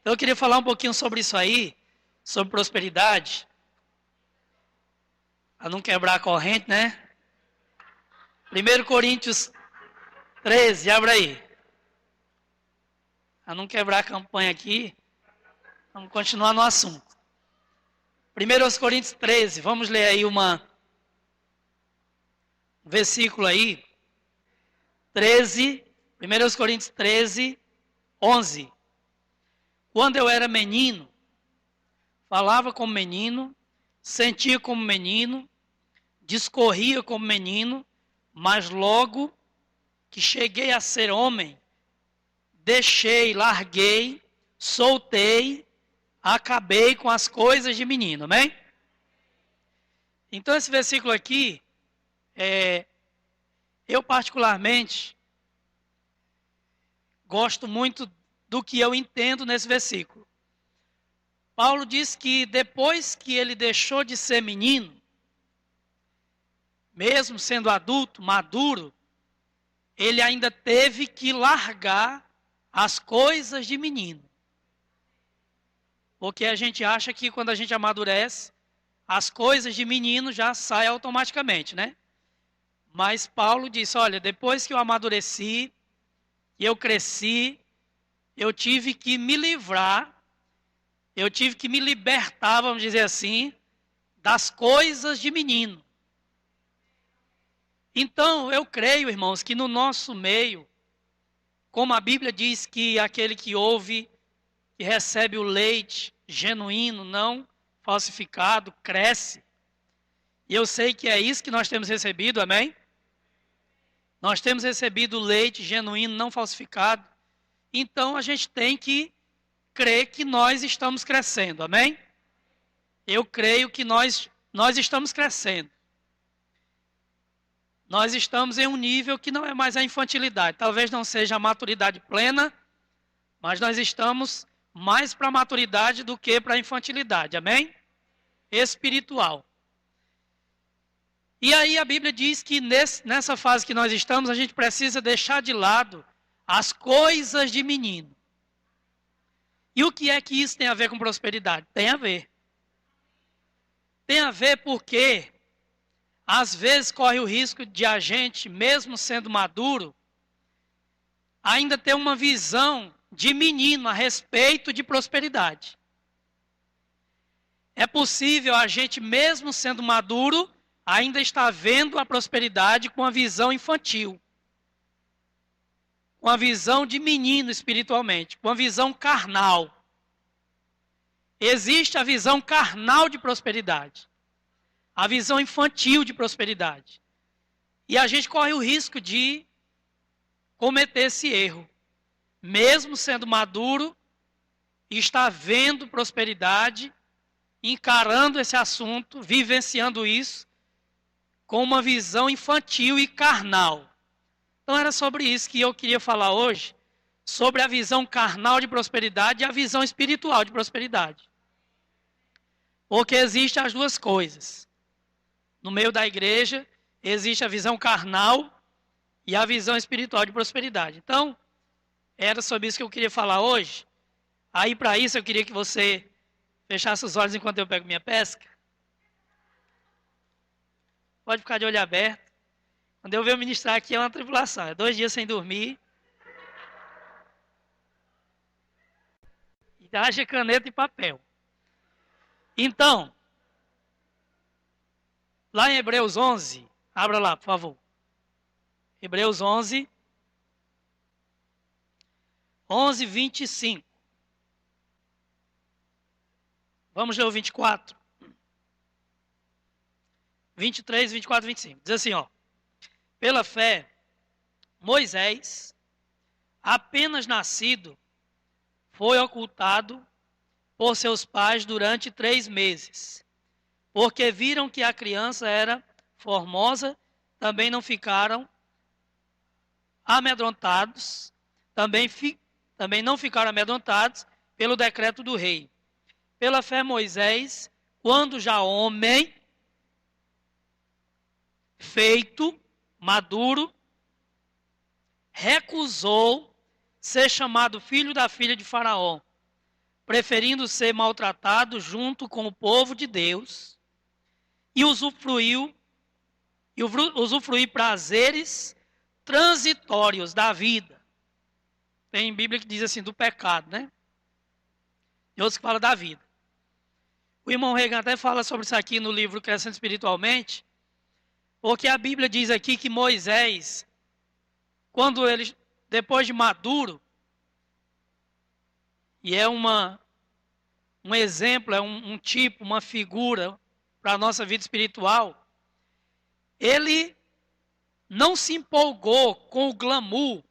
Então eu queria falar um pouquinho sobre isso aí, sobre prosperidade, para não quebrar a corrente, né? 1 Coríntios 13, abre aí. Para não quebrar a campanha aqui, vamos continuar no assunto. 1 Coríntios 13, vamos ler aí um versículo aí. 13, 1 Coríntios 13, 11. Quando eu era menino, falava como menino, sentia como menino, discorria como menino, mas logo que cheguei a ser homem, deixei, larguei, soltei, acabei com as coisas de menino, amém? Então esse versículo aqui, eu particularmente gosto muito do que eu entendo nesse versículo. Paulo diz que depois que ele deixou de ser menino, mesmo sendo adulto, maduro, ele ainda teve que largar as coisas de menino. Porque a gente acha que quando a gente amadurece, as coisas de menino já saem automaticamente, né? Mas Paulo disse, olha, depois que eu amadureci, que eu cresci, eu tive que me livrar, eu tive que me libertar, vamos dizer assim, das coisas de menino. Então, eu creio, irmãos, que no nosso meio, como a Bíblia diz que aquele que ouve, que recebe o leite genuíno, não falsificado, cresce. E eu sei que é isso que nós temos recebido, amém? Nós temos recebido o leite genuíno, não falsificado. Então, a gente tem que crer que nós estamos crescendo, amém? Eu creio que nós estamos crescendo. Nós estamos em um nível que não é mais a infantilidade. Talvez não seja a maturidade plena, mas nós estamos mais para a maturidade do que para a infantilidade, amém? Espiritual. E aí a Bíblia diz que nessa fase que nós estamos, a gente precisa deixar de lado as coisas de menino. E o que é que isso tem a ver com prosperidade? Tem a ver. Tem a ver porque, às vezes, corre o risco de a gente, mesmo sendo maduro, ainda ter uma visão de menino a respeito de prosperidade. É possível a gente, mesmo sendo maduro, ainda estar vendo a prosperidade com a visão infantil. Com a visão de menino espiritualmente, com a visão carnal. Existe a visão carnal de prosperidade. A visão infantil de prosperidade. E a gente corre o risco de cometer esse erro. Mesmo sendo maduro, estar vendo prosperidade, encarando esse assunto, vivenciando isso, com uma visão infantil e carnal. Então era sobre isso que eu queria falar hoje, sobre a visão carnal de prosperidade e a visão espiritual de prosperidade. Porque existem as duas coisas. No meio da igreja, existe a visão carnal e a visão espiritual de prosperidade. Então, era sobre isso que eu queria falar hoje. Aí, para isso, eu queria que você fechasse os olhos enquanto eu pego minha pesca. Pode ficar de olho aberto. Quando eu venho ministrar aqui é uma tribulação. É 2 dias sem dormir. E haja caneta e papel. Então, lá em Hebreus 11, abra lá, por favor. Hebreus 11, 25. Vamos ler o 24. 23, 24, 25. Diz assim, ó. Pela fé, Moisés, apenas nascido, foi ocultado por seus pais durante 3 meses. Porque viram que a criança era formosa, também não ficaram amedrontados, também não ficaram amedrontados pelo decreto do rei. Pela fé, Moisés, quando já homem, feito, maduro, recusou ser chamado filho da filha de Faraó, preferindo ser maltratado junto com o povo de Deus e usufruir prazeres transitórios da vida. Tem Bíblia que diz assim, do pecado, né? E outros que falam da vida. O irmão Reagan até fala sobre isso aqui no livro Crescendo Espiritualmente, porque a Bíblia diz aqui que Moisés, quando ele, depois de maduro, e é um exemplo, é um tipo, uma figura para a nossa vida espiritual, ele não se empolgou com o glamour,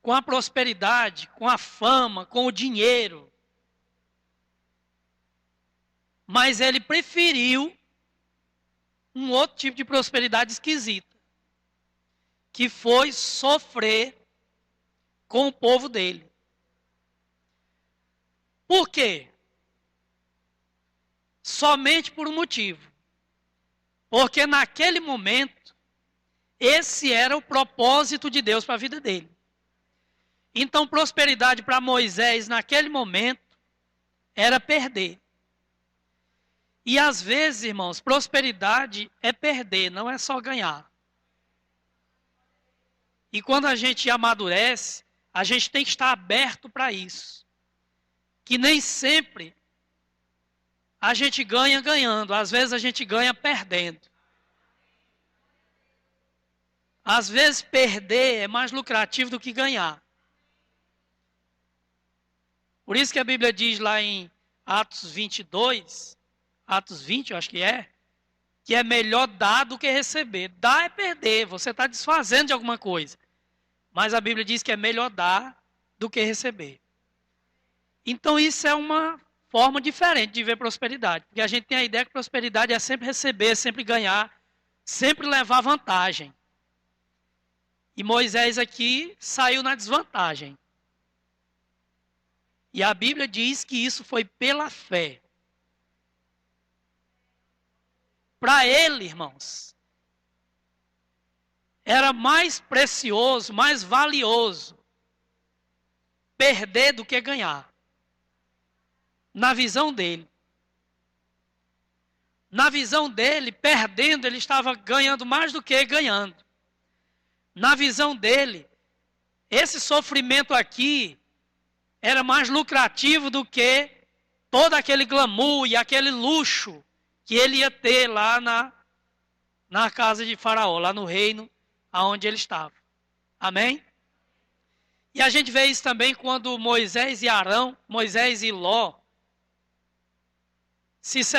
com a prosperidade, com a fama, com o dinheiro. Mas ele preferiu um outro tipo de prosperidade esquisita, que foi sofrer com o povo dele. Por quê? Somente por um motivo. Porque naquele momento, esse era o propósito de Deus para a vida dele. Então, prosperidade para Moisés naquele momento era perder. E às vezes, irmãos, prosperidade é perder, não é só ganhar. E quando a gente amadurece, a gente tem que estar aberto para isso. Que nem sempre a gente ganha ganhando, às vezes a gente ganha perdendo. Às vezes perder é mais lucrativo do que ganhar. Por isso que a Bíblia diz lá em Atos 22, Atos 20, eu acho que é melhor dar do que receber. Dar é perder, você está desfazendo de alguma coisa. Mas a Bíblia diz que é melhor dar do que receber. Então isso é uma forma diferente de ver prosperidade. Porque a gente tem a ideia que prosperidade é sempre receber, sempre ganhar, sempre levar vantagem. E Moisés aqui saiu na desvantagem. E a Bíblia diz que isso foi pela fé. Para ele, irmãos, era mais precioso, mais valioso perder do que ganhar. Na visão dele. Na visão dele, perdendo, ele estava ganhando mais do que ganhando. Na visão dele, esse sofrimento aqui era mais lucrativo do que todo aquele glamour e aquele luxo que ele ia ter lá na casa de Faraó, lá no reino aonde ele estava. Amém? E a gente vê isso também quando Moisés e Ló se